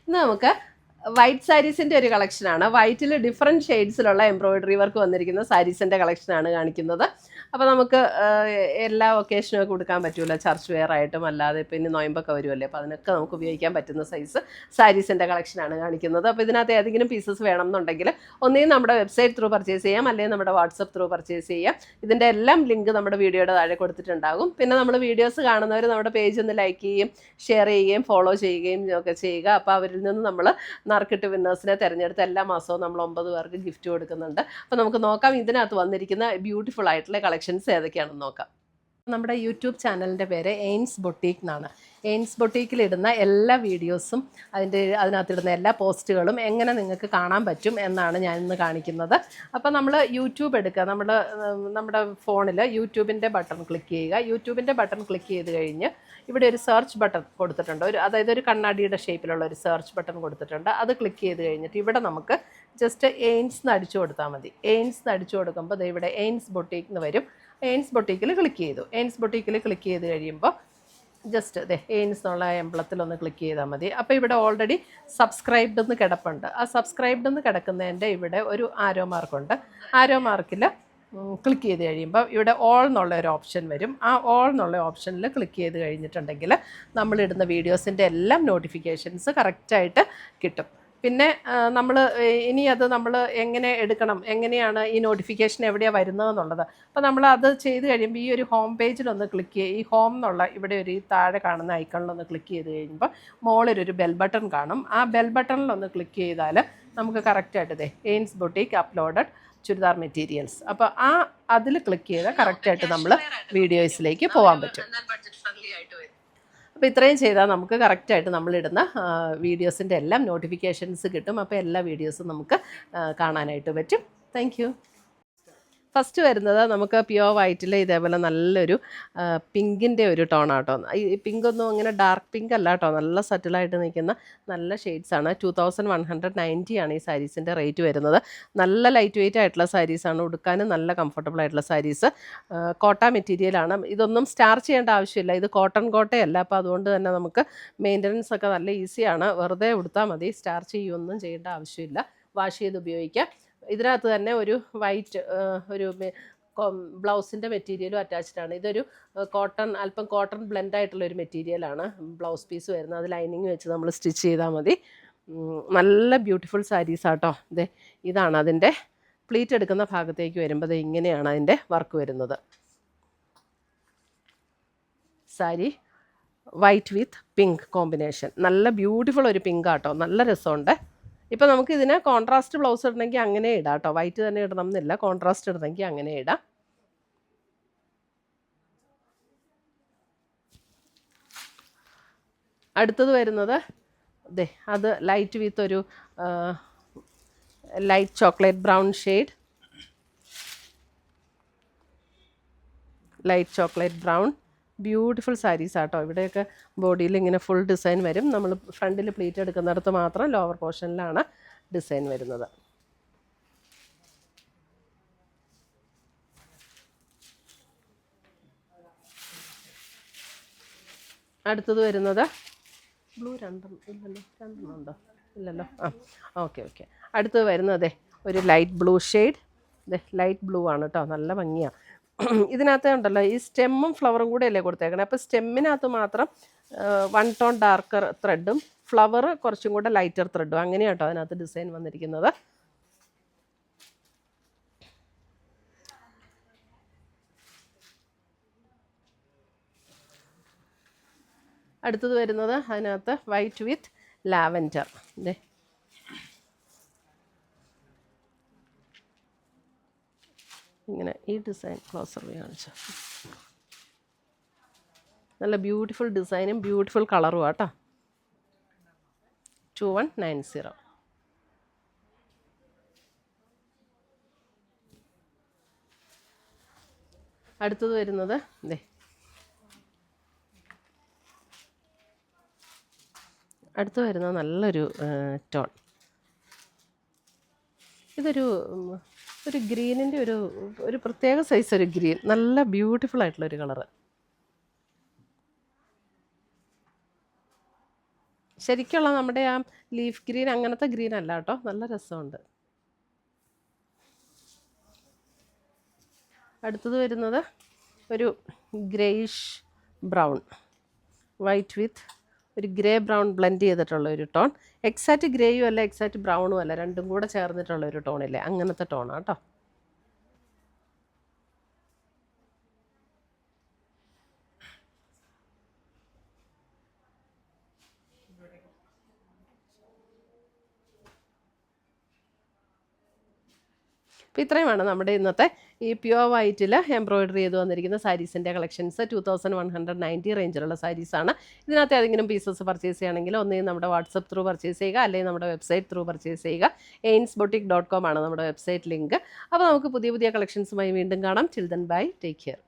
ഇന്ന് നമുക്ക് വൈറ്റ് സാരീസിൻ്റെ ഒരു കളക്ഷനാണ്. വൈറ്റിൽ ഡിഫറെൻറ്റ് ഷെയ്ഡ്സിലുള്ള എംബ്രോയിഡറി വർക്ക് വന്നിരിക്കുന്ന സാരീസിൻ്റെ കളക്ഷനാണ് കാണിക്കുന്നത്. അപ്പോൾ നമുക്ക് എല്ലാ ഒക്കേഷനും ഒക്കെ കൊടുക്കാൻ പറ്റുമല്ലോ, ചർച്ച് വെയർ ആയിട്ടും അല്ലാതെ ഇപ്പോൾ ഇനി നൊയമ്പൊക്കെ വരുമല്ലേ, അപ്പോൾ അതിനൊക്കെ നമുക്ക് ഉപയോഗിക്കാൻ പറ്റുന്ന സൈസ് സാരീസിൻ്റെ കളക്ഷനാണ് കാണിക്കുന്നത്. അപ്പോൾ ഇതിനകത്ത് ഏതെങ്കിലും പീസസ് വേണം എന്നുണ്ടെങ്കിൽ ഒന്നെങ്കിൽ നമ്മുടെ വെബ്സൈറ്റ് ത്രൂ പർച്ചേസ് ചെയ്യാം, അല്ലെങ്കിൽ നമ്മുടെ വാട്സപ്പ് ത്രൂ പർച്ചേസ് ചെയ്യാം. ഇതിൻ്റെ എല്ലാം ലിങ്ക് നമ്മുടെ വീഡിയോയുടെ താഴെ കൊടുത്തിട്ടുണ്ടാകും. പിന്നെ നമ്മൾ വീഡിയോസ് കാണുന്നവർ നമ്മുടെ പേജ് ഒന്ന് ലൈക്ക് ചെയ്യുകയും ഷെയർ ചെയ്യുകയും ഫോളോ ചെയ്യുകയും ഒക്കെ ചെയ്യുക. അപ്പോൾ അവരിൽ നിന്ന് നമ്മൾ നറുക്കിട്ട് വിന്നേഴ്സിനെ തിരഞ്ഞെടുത്ത് എല്ലാ മാസവും നമ്മൾ 9 പേർക്ക് ഗിഫ്റ്റ് കൊടുക്കുന്നുണ്ട്. അപ്പോൾ നമുക്ക് നോക്കാം ഇതിനകത്ത് വന്നിരിക്കുന്ന ബ്യൂട്ടിഫുൾ ആയിട്ടുള്ള കളക്ഷൻസ് ഏതൊക്കെയാണെന്ന് നോക്കാം. നമ്മുടെ യൂട്യൂബ് ചാനലിൻ്റെ പേര് എയിൻസ് ബൊട്ടീക്ക് എന്നാണ്. എയിൻസ് ബൊട്ടീക്കിലിടുന്ന എല്ലാ വീഡിയോസും അതിനകത്തിടുന്ന എല്ലാ പോസ്റ്റുകളും എങ്ങനെ നിങ്ങൾക്ക് കാണാൻ പറ്റും എന്നാണ് ഞാൻ ഇന്ന് കാണിക്കുന്നത്. അപ്പോൾ നമ്മൾ യൂട്യൂബ് എടുക്കുക, നമ്മുടെ ഫോണിൽ യൂട്യൂബിൻ്റെ ബട്ടൺ ക്ലിക്ക് ചെയ്യുക. യൂട്യൂബിൻ്റെ ബട്ടൺ ക്ലിക്ക് ചെയ്ത് കഴിഞ്ഞ് ഇവിടെ ഒരു സെർച്ച് ബട്ടൺ കൊടുത്തിട്ടുണ്ട്, അതായത് ഒരു കണ്ണാടിയുടെ ഷേപ്പിലുള്ള ഒരു സെർച്ച് ബട്ടൺ കൊടുത്തിട്ടുണ്ട്. അത് ക്ലിക്ക് ചെയ്ത് കഴിഞ്ഞിട്ട് ഇവിടെ നമുക്ക് ജസ്റ്റ് എയിൻസ് എന്ന് അടിച്ചു കൊടുത്താൽ മതി. എയിൻസ് എന്ന് അടിച്ചു കൊടുക്കുമ്പോൾ ഇവിടെ എയിൻസ് ബൊട്ടീക്ക് എന്ന് വരും. എയിൻസ് ബൊട്ടീക്കിൽ ക്ലിക്ക് ചെയ്തു. എയിൻസ് ബൊട്ടീക്കിൽ ക്ലിക്ക് ചെയ്ത് കഴിയുമ്പോൾ ജസ്റ്റ് എയിൻസ് എന്നുള്ള എംബ്ലത്തിലൊന്ന് ക്ലിക്ക് ചെയ്താൽ മതി. അപ്പോൾ ഇവിടെ ഓൾറെഡി സബ്സ്ക്രൈബ്ഡ് എന്ന് കിടപ്പുണ്ട്. ആ സബ്സ്ക്രൈബ്ഡ് എന്ന് കിടക്കുന്നതിൻ്റെ ഇവിടെ ഒരു ആരോ മാർക്കുണ്ട്. ആരോ മാർക്കിൽ ക്ലിക്ക് ചെയ്ത് കഴിയുമ്പോൾ ഇവിടെ ഓൾ എന്നുള്ള ഒരു ഓപ്ഷൻ വരും. ആ ഓൾ എന്നുള്ള ഓപ്ഷനിൽ ക്ലിക്ക് ചെയ്ത് കഴിഞ്ഞിട്ടുണ്ടെങ്കിൽ നമ്മളിടുന്ന വീഡിയോസിൻ്റെ എല്ലാം നോട്ടിഫിക്കേഷൻസ് കറക്റ്റായിട്ട് കിട്ടും. പിന്നെ നമ്മൾ നമ്മൾ എങ്ങനെ എടുക്കണം, എങ്ങനെയാണ് ഈ നോട്ടിഫിക്കേഷൻ എവിടെയാണ് വരുന്നതെന്നുള്ളത്. അപ്പോൾ നമ്മൾ അത് ചെയ്ത് കഴിയുമ്പോൾ ഈ ഒരു ഹോം പേജിലൊന്ന് ക്ലിക്ക് ചെയ്യുക. ഈ ഹോം എന്നുള്ള ഇവിടെ ഒരു താഴെ കാണുന്ന ഐക്കണിലൊന്ന് ക്ലിക്ക് ചെയ്ത് കഴിയുമ്പോൾ മുകളിലൊരു ബെൽ ബട്ടൺ കാണും. ആ ബെൽ ബട്ടണിലൊന്ന് ക്ലിക്ക് ചെയ്താൽ നമുക്ക് കറക്റ്റായിട്ട് എയിൻസ് ബൊട്ടീക്ക് അപ്ലോഡഡ് ചുരിദാർ മെറ്റീരിയൽസ്, അപ്പോൾ അതിൽ ക്ലിക്ക് ചെയ്താൽ കറക്റ്റായിട്ട് നമ്മൾ വീഡിയോസിലേക്ക് പോകാൻ പറ്റും. അപ്പോൾ ഇത്രയും ചെയ്താൽ നമുക്ക് കറക്റ്റായിട്ട് നമ്മളിടുന്ന വീഡിയോസിൻ്റെ എല്ലാം നോട്ടിഫിക്കേഷൻസ് കിട്ടും. അപ്പോൾ എല്ലാ വീഡിയോസും നമുക്ക് കാണാനായിട്ട് പറ്റും. Thank you. ഫസ്റ്റ് വരുന്നത് നമുക്ക് പ്യുവർ വൈറ്റിൽ ഇതേപോലെ നല്ലൊരു പിങ്കിൻ്റെ ഒരു ടോണാട്ടോ. ഈ പിങ്കൊന്നും അങ്ങനെ ഡാർക്ക് പിങ്ക് അല്ല കേട്ടോ, നല്ല സറ്റിലായിട്ട് നിൽക്കുന്ന നല്ല ഷെയ്ഡ്സാണ്. 2190 ആണ് ഈ സാരീസിൻ്റെ റേറ്റ് വരുന്നത്. നല്ല ലൈറ്റ് വെയ്റ്റ് ആയിട്ടുള്ള സാരീസാണ്, ഉടുക്കാനും നല്ല കംഫർട്ടബിൾ ആയിട്ടുള്ള സാരീസ്. കോട്ട മെറ്റീരിയലാണ്. ഇതൊന്നും സ്റ്റാർച്ച് ചെയ്യേണ്ട ആവശ്യമില്ല, ഇത് കോട്ടൺ കോട്ടയല്ല. അപ്പോൾ അതുകൊണ്ട് തന്നെ നമുക്ക് മെയിൻ്റനൻസ് ഒക്കെ നല്ല ഈസിയാണ്. വെറുതെ ഉടുത്താൽ മതി, സ്റ്റാർച്ച് ചെയ്യുകയൊന്നും ചെയ്യേണ്ട ആവശ്യമില്ല, വാഷ് ചെയ്ത് ഉപയോഗിക്കാം. ഇതിനകത്ത് തന്നെ ഒരു വൈറ്റ് ഒരു ബ്ലൗസിൻ്റെ മെറ്റീരിയലും അറ്റാച്ച്ഡ് ആണ്. ഇതൊരു അല്പം കോട്ടൺ ബ്ലെൻഡ് ആയിട്ടുള്ളൊരു മെറ്റീരിയലാണ് ബ്ലൗസ് പീസ് വരുന്നത്. അത് ലൈനിങ് വെച്ച് നമ്മൾ സ്റ്റിച്ച് ചെയ്താൽ മതി. നല്ല ബ്യൂട്ടിഫുൾ സാരീസാട്ടോ. ഇതാണ് അതിൻ്റെ പ്ലീറ്റ് എടുക്കുന്ന ഭാഗത്തേക്ക് വരുമ്പോൾ ഇങ്ങനെയാണ് അതിൻ്റെ വർക്ക് വരുന്നത്. സാരി വൈറ്റ് വിത്ത് പിങ്ക് കോമ്പിനേഷൻ, നല്ല ബ്യൂട്ടിഫുൾ ഒരു പിങ്ക് ആട്ടോ, നല്ല രസമുണ്ട്. ഇപ്പോൾ നമുക്ക് ഇതിന് കോൺട്രാസ്റ്റ് ബ്ലൗസ് ഇടണമെങ്കിൽ അങ്ങനെ ഇടാം കേട്ടോ, വൈറ്റ് തന്നെ ഇടണം എന്നില്ല, കോൺട്രാസ്റ്റ് ഇടണമെങ്കിൽ അങ്ങനെ ഇടാം. അടുത്തത് വരുന്നത് അത് ലൈറ്റ് വിത്ത് ഒരു light chocolate brown shade, light chocolate brown, beautiful saris ആട്ടോ. ഇവിടെയൊക്കെ ബോഡിയിൽ ഇങ്ങനെ ഫുൾ ഡിസൈൻ വരും. നമ്മൾ ഫ്രണ്ടിൽ പ്ലീറ്റ് എടുക്കുന്നിടത്ത് മാത്രം ലോവർ പോർഷനിലാണ് ഡിസൈൻ വരുന്നത്. അടുത്തത് വരുന്നത് ബ്ലൂ രണ്ടെണ്ണം ഉണ്ടോ? ഇല്ലല്ലോ. ഓക്കെ. അടുത്തത് വരുന്നത് ഒരു light blue shade, light blue ആണ് കേട്ടോ, നല്ല ഭംഗിയാണ്. ഇതിനകത്ത് ഉണ്ടല്ലോ ഈ സ്റ്റെമ്മും ഫ്ലവറും കൂടെ അല്ലേ കൊടുത്തേക്കണേ. അപ്പോൾ സ്റ്റെമ്മിനകത്ത് മാത്രം 1 ടോൺ ഡാർക്കർ ത്രെഡും ഫ്ലവർ കുറച്ചും കൂടെ ലൈറ്റർ ത്രെഡും, അങ്ങനെയാണ് കേട്ടോ അതിനകത്ത് ഡിസൈൻ വന്നിരിക്കുന്നത്. അടുത്തത് വരുന്നത് അതിനകത്ത് വൈറ്റ് വിത്ത് ലാവൻഡർ. ഇങ്ങനെ ഈ ഡിസൈൻ ക്ലോസർ കാണിച്ചു. നല്ല ബ്യൂട്ടിഫുൾ ഡിസൈനും ബ്യൂട്ടിഫുൾ കളറും ആട്ടോ. 2190. അടുത്തത് വരുന്നത് നല്ലൊരു ടോൺ. ഇതൊരു ഗ്രീനിൻ്റെ ഒരു പ്രത്യേക സൈസ് ഒരു ഗ്രീൻ, നല്ല ബ്യൂട്ടിഫുൾ ആയിട്ടുള്ളൊരു കളറ്. ശരിക്കുള്ള നമ്മുടെ ആ ലീഫ് ഗ്രീൻ അങ്ങനത്തെ ഗ്രീൻ അല്ല കേട്ടോ, നല്ല രസമുണ്ട്. അടുത്തത് വരുന്നത് ഒരു ഗ്രേയിഷ് ബ്രൗൺ, വൈറ്റ് വിത്ത് ഒരു ഗ്രേ ബ്രൗൺ ബ്ലെൻഡ് ചെയ്തിട്ടുള്ള ഒരു ടോൺ. എക്സാക്റ്റ് ഗ്രേയും അല്ല എക്സാക്റ്റ് ബ്രൗണും അല്ല, രണ്ടും കൂടെ ചേർന്നിട്ടുള്ള ഒരു ടോണില്ലേ, അങ്ങനത്തെ ടോണാണ് കേട്ടോ. അപ്പോൾ ഇത്രയുമാണ് നമ്മുടെ ഇന്നത്തെ ഈ പ്യുവർ വൈറ്റിൽ എംബ്രോയിഡറി ചെയ്ത് വന്നിരിക്കുന്ന സാരീസിൻ്റെ കളക്ഷൻസ്. 2190 റേഞ്ചിലുള്ള സാരീസാണ്. ഇതിനകത്ത് ഏതെങ്കിലും പീസസ് പർച്ചേസ് ചെയ്യുകയാണെങ്കിൽ ഒന്നുകിൽ നമ്മുടെ വാട്സപ്പ് ത്രൂ പർച്ചേസ് ചെയ്യുക, അല്ലെങ്കിൽ നമ്മുടെ വെബ്സൈറ്റ് ത്രൂ പർച്ചേസ് ചെയ്യുക. ainsboutique.com ആണ് നമ്മുടെ വെബ്സൈറ്റ് ലിങ്ക്. അപ്പോൾ നമുക്ക് പുതിയ പുതിയ കളക്ഷൻസുമായി വീണ്ടും കാണാം. Till then bye, take care.